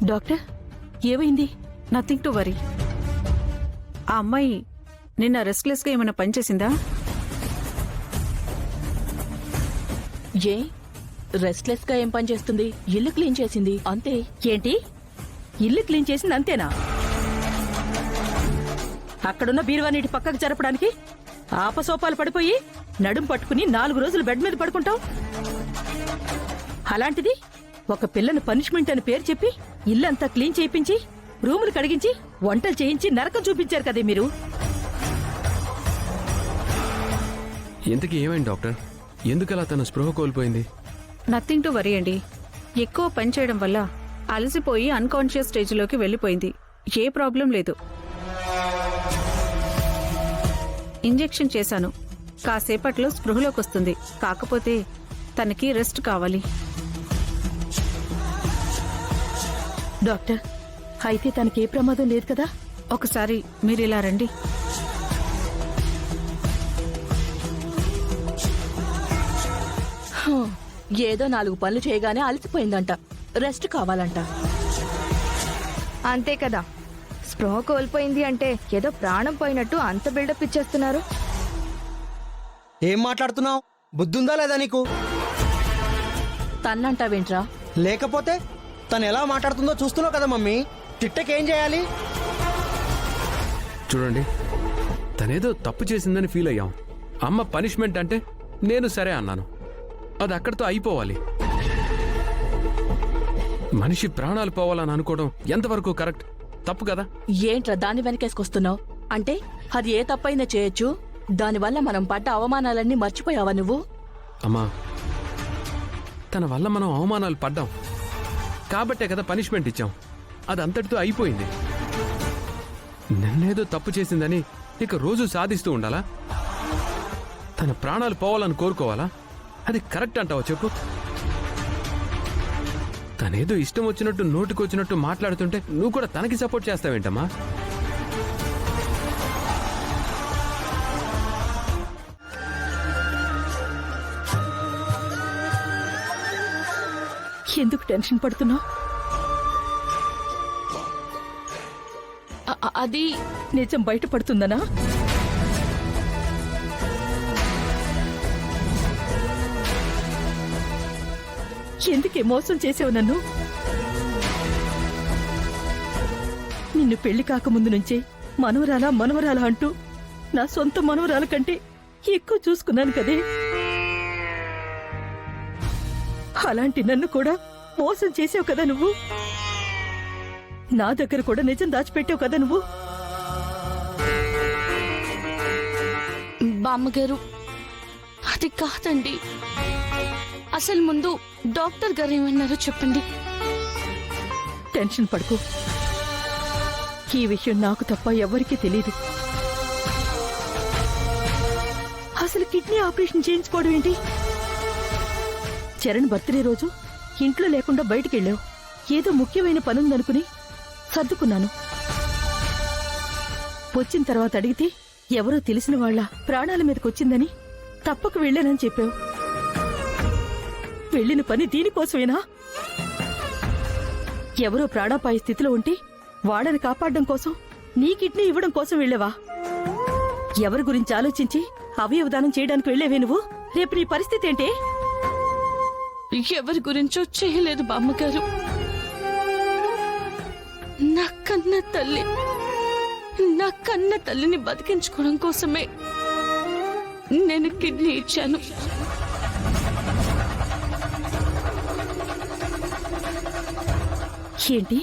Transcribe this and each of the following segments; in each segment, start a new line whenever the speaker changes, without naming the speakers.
Doctor ఏమైంది? Nothing to worry. ఆ అమ్మాయి నిన్న రెస్ట్లెస్ గా ఏమైనా పనిచేసిందా?
ఏ రెస్ట్లెస్ గా ఏం పని చేస్తుంది? ఇల్లు క్లీన్ చేసింది అంతే.
ఏంటి, ఇల్లు క్లీన్ చేసింది అంతేనా? అక్కడున్న బీరువా నీటి పక్కకు జరపడానికి ఆపసోపాలు పడిపోయి నడుం పట్టుకుని 4 రోజులు బెడ్ మీద పడుకుంటావు. అలాంటిది ఒక పిల్లను పనిష్మెంట్ అని పేరు చెప్పి ఇల్లంతా క్లీన్ చేయించి రూములు కడిగించి వంటలు చేయించి నరకం చూపించారు కదే మీరు.
ఇంతకీ ఏమైంది డాక్టర్? ఎందుకలా తన స్పృహ కోల్పోయింది?
నథింగ్ టు వరీ అండి. ఎక్కువ పని చేయడం వల్ల అలసిపోయి అన్కాన్షియస్ స్టేజ్లోకి వెళ్ళిపోయింది. ఏ ప్రాబ్లం లేదు. ఇంజెక్షన్ చేశాను, కాసేపట్లో స్పృహలోకి వస్తుంది. కాకపోతే తనకి రెస్ట్ కావాలి. డాక్టర్, అయితే తనకి ఏ ప్రమాదం లేదు కదా? ఒకసారి మీరిలా రండి.
ఏదో 4 పనులు చేయగానే అలసిపోయిందంట, రెస్ట్ కావాలంట.
అంతే కదా, స్పృహ కోల్పోయింది అంటే ఏదో ప్రాణం పోయినట్టు అంత బిల్డప్ ఇచ్చేస్తున్నారు.
ఏం మాట్లాడుతున్నావు? బుద్ధుందా లేదా నీకు?
తన్నంటావేంట్రా?
లేకపోతే తను ఎలా మాట్లాడుతుందో చూస్తున్నావు కదా మమ్మీ. చిట్టకేం చేయాలి?
చూడండి, తనేదో తప్పు చేసిందని ఫీల్ అయ్యాం. అమ్మ పనిష్మెంట్ అంటే నేను సరే అన్నాను. అది అక్కడితో అయిపోవాలి. మనిషి ప్రాణాలు పోవాలని అనుకోవడం ఎంతవరకు కరెక్ట్? తప్పు కదా?
ఏంట్రా దాన్ని వెనకేసుకొస్తున్నావు? అంటే అది ఏ తప్పైనా చేయొచ్చు, దానివల్ల మనం పడ్డ అవమానాలన్నీ మర్చిపోయావా నువ్వు?
అమ్మా, తన వల్ల మనం అవమానాలు పడ్డాం కాబట్టే కదా పనిష్మెంట్ ఇచ్చాం. అది అంతటితో అయిపోయింది. నిన్నేదో తప్పు చేసిందని ఇక రోజు సాధిస్తూ ఉండాలా? తన ప్రాణాలు పోవాలని కోరుకోవాలా? అది కరెక్ట్ అంటావా చెప్పు? తనేదో ఇష్టం వచ్చినట్టు నోటికొచ్చినట్టు మాట్లాడుతుంటే నువ్వు కూడా తనకి సపోర్ట్ చేస్తావేంటమ్మా?
ఎందుకు టెన్షన్ పడుతున్నావు?
అది
నిజం బయటపడుతుందనా? ఎందుకే మోసం చేసావు నన్ను? నిన్ను పెళ్లి కాకముందు నుంచే మనవరాలా అంటూ నా సొంత మనవరాల కంటే ఎక్కువ చూసుకున్నాను కదే. అలాంటి నన్ను కూడా మోసం చేసావు కదా నువ్వు. నా దగ్గర కూడా నిజం దాచిపెట్టావు కదా నువ్వు.
బామ్మగారు, అది కాదండి. అసలు ముందు డాక్టర్ గారు ఏమన్నారో చెప్పండి.
టెన్షన్ పడుకో. ఈ విషయం నాకు తప్ప ఎవరికీ తెలీదు. అసలు కిడ్నీ ఆపరేషన్ చేయించుకోవడం ఏంటి? చరణ్ బర్త్డే రోజు ఇంట్లో లేకుండా బయటికెళ్ళావు. ఏదో ముఖ్యమైన పనుందనుకుని సర్దుకున్నాను. వచ్చిన తర్వాత అడిగితే ఎవరో తెలిసిన వాళ్ళ ప్రాణాల మీదకొచ్చిందని తప్పక వెళ్ళానని చెప్పావు. వెళ్ళిన పని దీనికోసమేనా? ఎవరో ప్రాణాపాయ స్థితిలో ఉంటే వాళ్ళని కాపాడడం కోసం, నీ కిడ్నీ ఇవ్వడం కోసం వెళ్ళావా? ఎవరి గురించి ఆలోచించి అవయవదానం చేయడానికి వెళ్ళేవే నువ్వు? రేపు నీ పరిస్థితి ఏంటే?
ఎవరి గురించో చేయలేదు బామ్మగారు. నా కన్న తల్లిని బతికించుకోవడం కోసమే నేను కిడ్నీ ఇచ్చాను.
ఏంటి,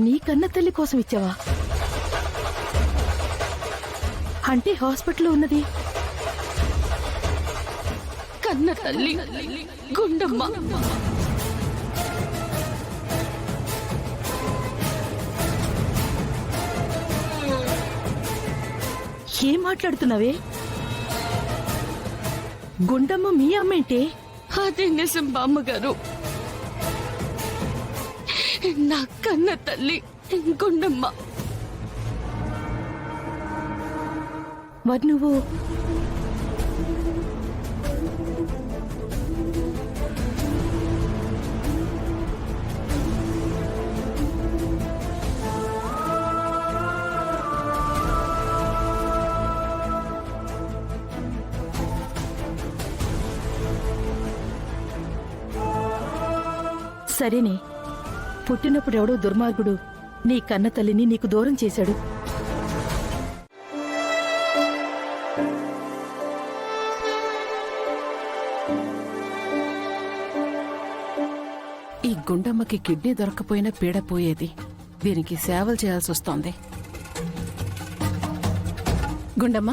నీ కన్న తల్లి కోసం ఇచ్చావా? అంటే హాస్పిటల్లో ఉన్నది
కన్న తల్లి గుండమ్మ.
ఏం మాట్లాడుతున్నావే? గుండమ్మ మీ అమ్మేంటే?
అదే నిజం బామ్మగారు. నా కన్న తల్లి గుండమ్మ.
మరి నువ్వు సరేనే పుట్టినప్పుడు ఎవడో దుర్మార్గుడు నీ కన్న తల్లిని నీకు దూరం చేశాడు.
ఈ గుండమ్మకి కిడ్నీ దొరకపోయినా పీడ పోయేది. దీనికి సేవలు చేయాల్సి వస్తోంది. గుండమ్మ,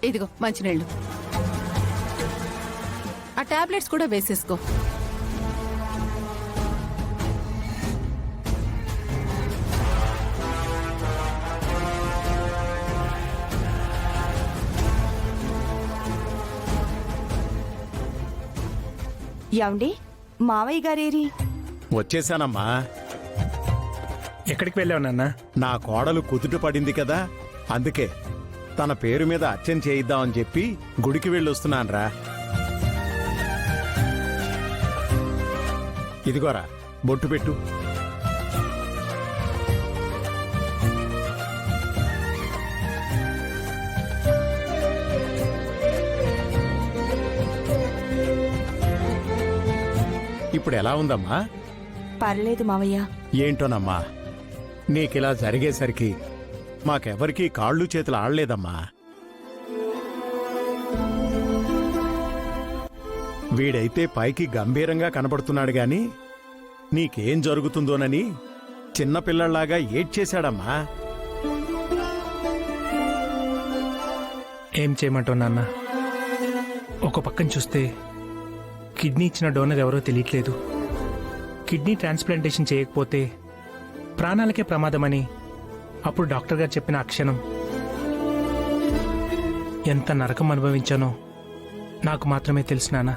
ఇదిగో మంచినీళ్ళు. ఆ టాబ్లెట్స్ కూడా వేసేసుకో.
యాండి మావయ్య గారేరి?
వచ్చేసానమ్మా.
ఎక్కడికి వెళ్ళావు నాన్న?
నా కోడలు కుదుట పడింది కదా, అందుకే తన పేరు మీద అర్చన చేయిద్దామని చెప్పి గుడికి వెళ్ళొస్తున్నాన్రా. ఇదిగోరా బొట్టు పెట్టు. ఇప్పుడు ఎలా ఉందమ్మా?
పర్లేదు మావయ్య.
ఏంటోనమ్మా, నీకిలా జరిగేసరికి మాకెవరికీ కాళ్ళు చేతులు ఆడలేదమ్మా. వీడైతే పైకి గంభీరంగా కనబడుతున్నాడు గాని నీకేం జరుగుతుందోనని చిన్నపిల్లల్లాగా ఏడ్చేశాడమ్మా.
ఏం చేయమంటావు నాన్న? ఒక పక్కన చూస్తే కిడ్నీ ఇచ్చిన డోనర్ ఎవరో తెలియట్లేదు. కిడ్నీ ట్రాన్స్ప్లాంటేషన్ చేయకపోతే ప్రాణాలకే ప్రమాదమని అప్పుడు డాక్టర్ గారు చెప్పిన ఆ క్షణం ఎంత నరకం అనుభవించానో నాకు మాత్రమే తెలుసు నాన్న.